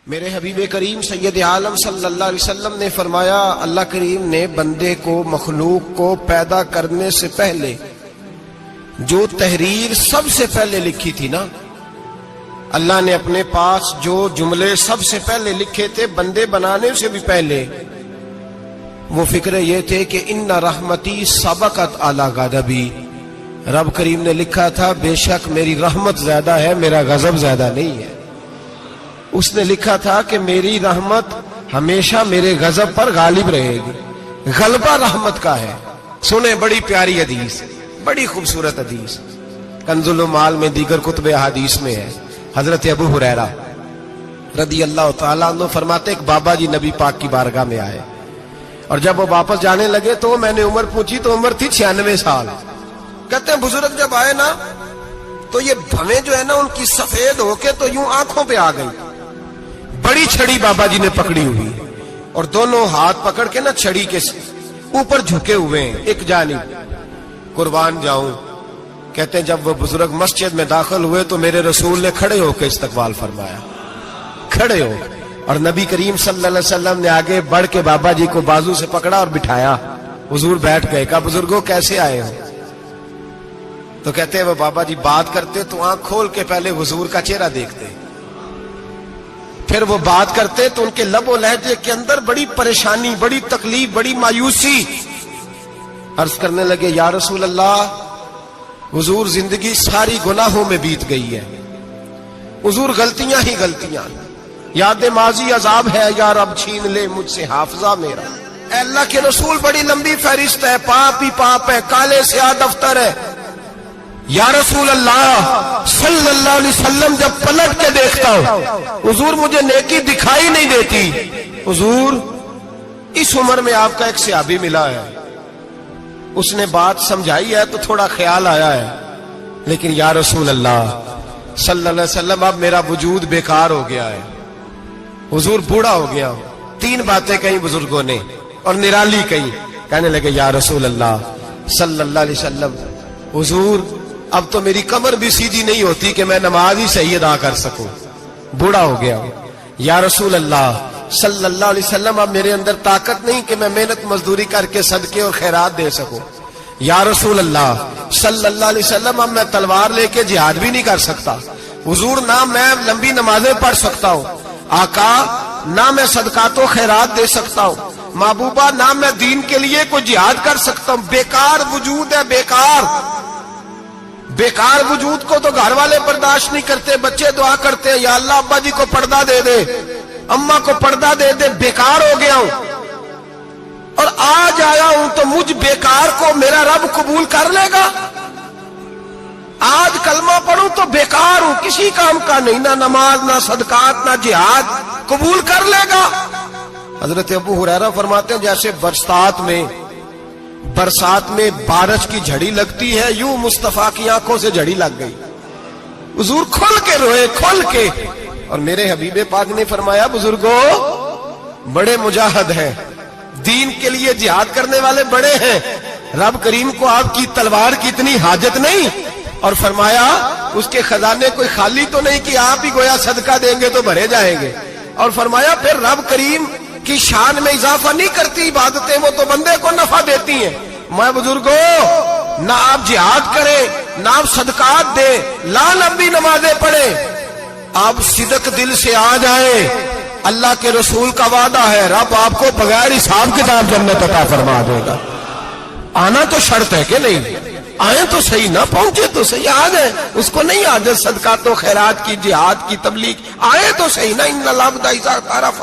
میرے حبیب کریم سید عالم صلی اللہ علیہ وسلم نے فرمایا، اللہ کریم نے بندے کو، مخلوق کو پیدا کرنے سے پہلے جو تحریر سب سے پہلے لکھی تھی نا، اللہ نے اپنے پاس جو جملے سب سے پہلے لکھے تھے بندے بنانے سے بھی پہلے، وہ فکرے یہ تھے کہ ان رحمتی سبقت اعلی غضبی، رب کریم نے لکھا تھا بے شک میری رحمت زیادہ ہے، میرا غضب زیادہ نہیں ہے۔ اس نے لکھا تھا کہ میری رحمت ہمیشہ میرے غضب پر غالب رہے گی، غلبہ رحمت کا ہے۔ سنیں بڑی پیاری حدیث، بڑی خوبصورت حدیث، کنز المال میں دیگر کتب احادیث میں ہے۔ حضرت ابو ہریرہ رضی اللہ تعالیٰ عنہ فرماتے ایک بابا جی نبی پاک کی بارگاہ میں آئے، اور جب وہ واپس جانے لگے تو میں نے عمر پوچھی تو عمر تھی 96 سال۔ کہتے ہیں بزرگ جب آئے نا تو یہ بھویں جو ہے نا ان کی سفید ہو کے تو یوں آنکھوں پہ آ گئی، بڑی چھڑی بابا جی نے پکڑی ہوئی اور دونوں ہاتھ پکڑ کے نا چھڑی کے اوپر جھکے ہوئے ہیں ایک جانب، قربان جاؤں۔ کہتے ہیں جب وہ بزرگ مسجد میں داخل ہوئے تو میرے رسول نے کھڑے ہو کے استقبال فرمایا، کھڑے ہو، اور نبی کریم صلی اللہ علیہ وسلم نے آگے بڑھ کے بابا جی کو بازو سے پکڑا اور بٹھایا۔ حضور بیٹھ گئے، کہا بزرگوں کیسے آئے ہو؟ تو کہتے ہیں وہ بابا جی بات کرتے تو آنکھ کھول کے پہلے حضور کا چہرہ دیکھتے، پھر وہ بات کرتے تو ان کے لب و لہجے کے اندر بڑی پریشانی، بڑی تکلیف، بڑی مایوسی۔ عرض کرنے لگے یا رسول اللہ، حضور زندگی ساری گناہوں میں بیت گئی ہے، حضور غلطیاں ہی غلطیاں، یاد ماضی عذاب ہے، یا رب چھین لے مجھ سے حافظہ میرا۔ اے اللہ کے رسول بڑی لمبی فہرست ہے، پاپ ہی پاپ ہے، کالے سیاہ دفتر ہے۔ یا رسول اللہ صلی اللہ علیہ وسلم جب پلٹ کے دیکھتا ہوں حضور مجھے نیکی دکھائی نہیں دیتی۔ حضور اس عمر میں آپ کا ایک صحابی ملا ہے، اس نے بات سمجھائی ہے تو تھوڑا خیال آیا ہے، لیکن یا رسول اللہ صلی اللہ علیہ وسلم اب میرا وجود بیکار ہو گیا ہے، حضور بوڑھا ہو گیا ہوں۔ تین باتیں کہیں بزرگوں نے اور نرالی کہیں، کہنے لگے یا رسول اللہ صلی اللہ علیہ وسلم، حضور اب تو میری کمر بھی سیدھی نہیں ہوتی کہ میں نماز ہی صحیح ادا کر سکوں، بوڑھا ہو گیا ہوں۔ یا رسول اللہ صلی اللہ علیہ وسلم اب میرے اندر طاقت نہیں کہ میں محنت مزدوری کر کے صدقے اور خیرات دے سکوں۔ یا رسول اللہ صلی اللہ علیہ وسلم اب میں تلوار لے کے جہاد بھی نہیں کر سکتا، حضور نہ میں لمبی نمازیں پڑھ سکتا ہوں، آقا نہ میں صدقات و خیرات دے سکتا ہوں، محبوبہ نہ میں دین کے لیے کوئی جہاد کر سکتا ہوں، بیکار وجود ہے، بیکار وجود کو تو گھر والے برداشت نہیں کرتے، بچے دعا کرتے ہیں یا اللہ ابا جی کو پردہ دے دے، اماں کو پردہ دے دے، بیکار ہو گیا ہوں، اور آج آیا ہوں تو مجھ بیکار کو میرا رب قبول کر لے گا؟ آج کلمہ پڑھوں تو بیکار ہوں، کسی کام کا نہیں، نہ نماز نہ صدقات نہ جہاد، قبول کر لے گا؟ حضرت ابو ہریرہ فرماتے ہیں جیسے برسات میں بارش کی جھڑی لگتی ہے، یوں مصطفیٰ کی آنکھوں سے جھڑی لگ گئی، حضور کھل کے روئے، کھل کے۔ اور میرے حبیب پاک نے فرمایا بزرگوں بڑے مجاہد ہیں، دین کے لیے جہاد کرنے والے بڑے ہیں، رب کریم کو آپ کی تلوار کی اتنی حاجت نہیں، اور فرمایا اس کے خزانے کوئی خالی تو نہیں کہ آپ ہی گویا صدقہ دیں گے تو بھرے جائیں گے، اور فرمایا پھر رب کریم کی شان میں اضافہ نہیں کرتی عبادتیں، وہ تو بندے کو نفع دیتی ہیں۔ میں بزرگوں نہ آپ جہاد کریں نہ آپ صدقات دیں، لا لمبی نمازیں پڑھیں، آپ صدق دل سے آ جائیں، اللہ کے رسول کا وعدہ ہے رب آپ کو بغیر حساب کتاب جنت عطا فرما دے گا۔ آنا تو شرط ہے کہ نہیں؟ آئیں تو صحیح، نہ پہنچے تو صحیح، آ جائیں، اس کو نہیں عادت صدقات و خیرات کی، جہاد کی، تبلیغ، آئے تو صحیح نا۔ ان العبد اذا اعترف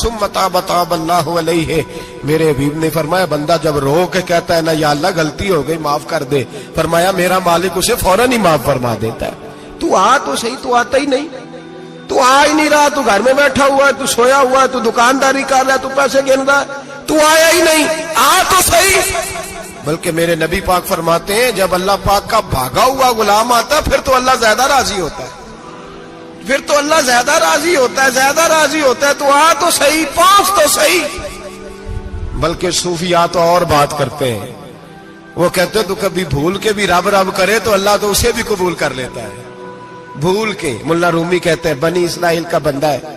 ثم تاب تاب اللہ علیہ، میرے حبیب نے فرمایا بندہ جب رو کے کہتا ہے نا یا اللہ غلطی ہو گئی معاف کر دے، فرمایا میرا مالک اسے فوراً ہی معاف فرما دیتا ہے۔ تو آ تو صحیح، تو آتا ہی نہیں، تو آ ہی نہیں رہا، تو گھر میں بیٹھا ہوا ہے، تو سویا ہوا ہے، تو دکانداری کر رہا ہے، تو پیسے گن رہا ہے، تو آیا ہی نہیں، آ تو صحیح۔ بلکہ میرے نبی پاک فرماتے ہیں جب اللہ پاک کا بھاگا ہوا غلام آتا ہے پھر تو اللہ زیادہ راضی ہوتا ہے، پھر تو اللہ زیادہ راضی ہوتا ہے، زیادہ راضی ہوتا ہے، تو آ تو صحیح، پہنچ تو صحیح۔ بلکہ صوفیاء تو اور بات کرتے ہیں، وہ کہتے تو کبھی بھول کے بھی رب رب کرے تو اللہ تو اسے بھی قبول کر لیتا ہے، بھول کے۔ ملا رومی کہتے ہیں بنی اسرائیل کا بندہ ہے،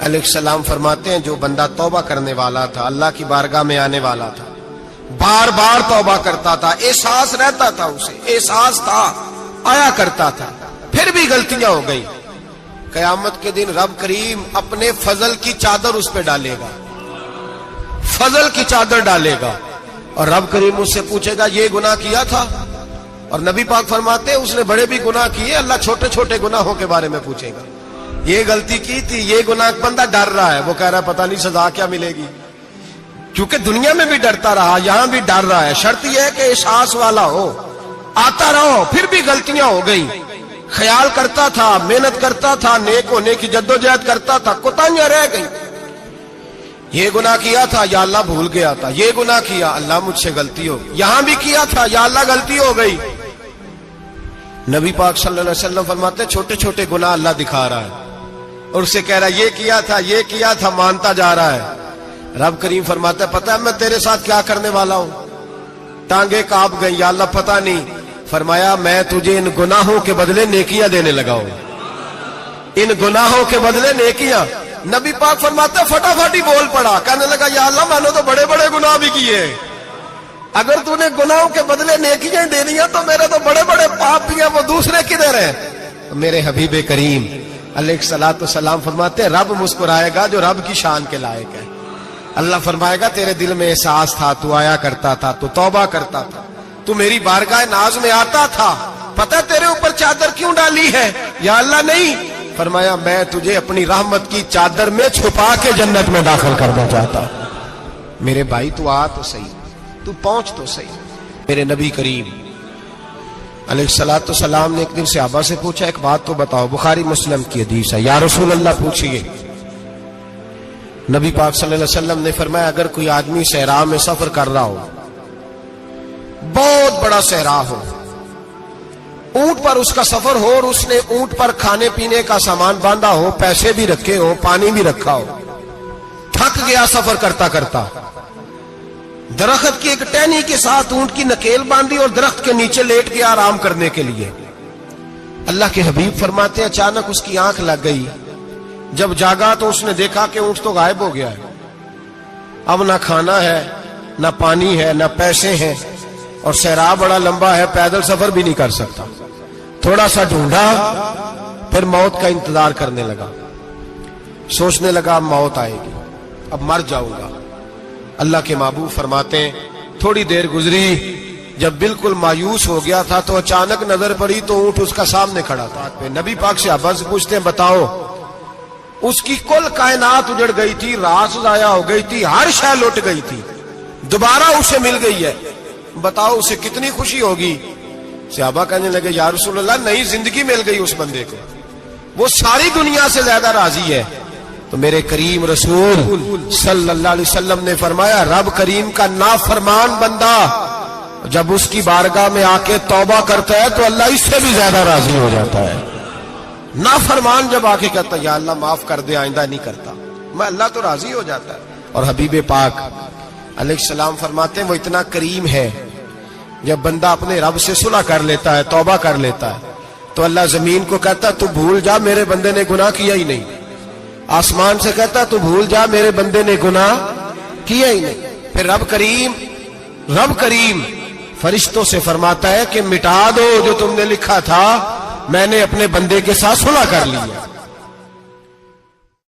علیہ السلام فرماتے ہیں جو بندہ توبہ کرنے والا تھا، اللہ کی بارگاہ میں آنے والا تھا، بار بار توبہ کرتا تھا، احساس رہتا تھا، اسے احساس تھا، آیا کرتا تھا، پھر بھی غلطیاں ہو گئی، قیامت کے دن رب کریم اپنے فضل کی چادر اس پہ ڈالے گا، فضل کی چادر ڈالے گا، اور رب کریم اس سے پوچھے گا یہ گناہ کیا تھا؟ اور نبی پاک فرماتے ہیں اس نے بڑے بھی گناہ کیے، اللہ چھوٹے چھوٹے گناہوں کے بارے میں پوچھے گا، یہ غلطی کی تھی، یہ گناہ، بندہ ڈر رہا ہے، وہ کہہ رہا ہے پتہ نہیں سزا کیا ملے گی، کیونکہ دنیا میں بھی ڈرتا رہا، یہاں بھی ڈر رہا ہے، شرط یہ ہے کہ احساس والا ہو، آتا رہو، پھر بھی غلطیاں ہو گئی، خیال کرتا تھا، محنت کرتا تھا، نیک ہونے کی جدوجہد کرتا تھا، کوتاہیاں رہ گئی، یہ گناہ کیا تھا یا اللہ بھول گیا تھا، یہ گناہ کیا اللہ مجھ سے غلطی ہو گئی، یہاں بھی کیا تھا یا اللہ غلطی ہو گئی۔ نبی پاک صلی اللہ علیہ وسلم فرماتے ہیں چھوٹے چھوٹے گناہ اللہ دکھا رہا ہے اور اسے کہہ رہا ہے یہ کیا تھا، مانتا جا رہا ہے، رب کریم فرماتا ہے پتہ ہے میں تیرے ساتھ کیا کرنے والا ہوں، ٹانگیں کانپ گئی، یا اللہ پتہ نہیں، فرمایا میں تجھے ان گناہوں کے بدلے نیکیاں دینے لگا ہوں، ان گناہوں کے بدلے نیکیاں۔ نبی پاک فرماتا ہے فٹافٹ ہی بول پڑا، کہنے لگا یا اللہ میں نے تو بڑے بڑے گناہ بھی کیے، اگر تو نے گناہوں کے بدلے نیکیاں دینی ہیں تو میرے تو بڑے بڑے پاپ بھی ہیں، وہ دوسرے کدھر ہیں؟ میرے حبیب کریم علیہ الصلوۃ والسلام فرماتے ہیں رب مسکرائے گا جو رب کی شان کے لائق ہے، اللہ فرمائے گا تیرے دل میں احساس تھا، تو آیا کرتا تھا، تو توبہ کرتا تھا، تو میری بارگاہ ناز میں آتا تھا، پتہ تیرے اوپر چادر کیوں ڈالی ہے؟ یا اللہ نہیں، فرمایا میں تجھے اپنی رحمت کی چادر میں چھپا کے جنت میں داخل کرنا چاہتا ہوں۔ میرے بھائی تو آ تو صحیح، تو پہنچ تو صحیح۔ میرے نبی کریم علیہ الصلوۃ والسلام نے ایک دن صحابہ سے پوچھا ایک بات تو بتاؤ، بخاری مسلم کی حدیث ہے، یا رسول اللہ پوچھئے۔ نبی پاک صلی اللہ علیہ وسلم نے فرمایا اگر کوئی آدمی صحرا میں سفر کر رہا ہو، بہت بڑا صحرا ہو، اونٹ پر اس کا سفر ہو اور اس نے اونٹ پر کھانے پینے کا سامان باندھا ہو، پیسے بھی رکھے ہو، پانی بھی رکھا ہو، تھک گیا سفر کرتا کرتا، درخت کی ایک ٹہنی کے ساتھ اونٹ کی نکیل باندھی اور درخت کے نیچے لیٹ گیا آرام کرنے کے لیے، اللہ کے حبیب فرماتے ہیں اچانک اس کی آنکھ لگ گئی، جب جاگا تو اس نے دیکھا کہ اونٹ تو غائب ہو گیا ہے، اب نہ کھانا ہے، نہ پانی ہے، نہ پیسے ہیں، اور صحرا بڑا لمبا ہے، پیدل سفر بھی نہیں کر سکتا، تھوڑا سا ڈھونڈا، پھر موت کا انتظار کرنے لگا، سوچنے لگا اب موت آئے گی، اب مر جاؤں گا۔ اللہ کے محبوب فرماتے ہیں تھوڑی دیر گزری، جب بالکل مایوس ہو گیا تھا تو اچانک نظر پڑی تو اونٹ اس کا سامنے کھڑا تھا، نبی پاک سے صحابہ سے پوچھتے ہیں بتاؤ، اس کی کل کائنات اجڑ گئی تھی، راس ضائع ہو گئی تھی، ہر شے لٹ گئی تھی، دوبارہ اسے مل گئی ہے، بتاؤ اسے کتنی خوشی ہوگی؟ صحابہ کہنے لگے یا رسول اللہ نئی زندگی مل گئی اس بندے کو، وہ ساری دنیا سے زیادہ راضی ہے۔ تو میرے کریم رسول صلی اللہ علیہ وسلم نے فرمایا رب کریم کا نافرمان بندہ جب اس کی بارگاہ میں آ کے توبہ کرتا ہے تو اللہ اس سے بھی زیادہ راضی ہو جاتا ہے۔ نافرمان جب آ کے کہتا ہے یا اللہ معاف کر دے آئندہ نہیں کرتا، میں اللہ تو راضی ہو جاتا ہے۔ اور حبیب پاک علیہ السلام فرماتے ہیں وہ اتنا کریم ہے، جب بندہ اپنے رب سے صلح کر لیتا ہے، توبہ کر لیتا ہے، تو اللہ زمین کو کہتا ہے تو بھول جا میرے بندے نے گناہ کیا ہی نہیں، آسمان سے کہتا تو بھول جا میرے بندے نے گناہ کیا ہی نہیں، پھر رب کریم فرشتوں سے فرماتا ہے کہ مٹا دو جو تم نے لکھا تھا، میں نے اپنے بندے کے ساتھ صلح کر لی ہے۔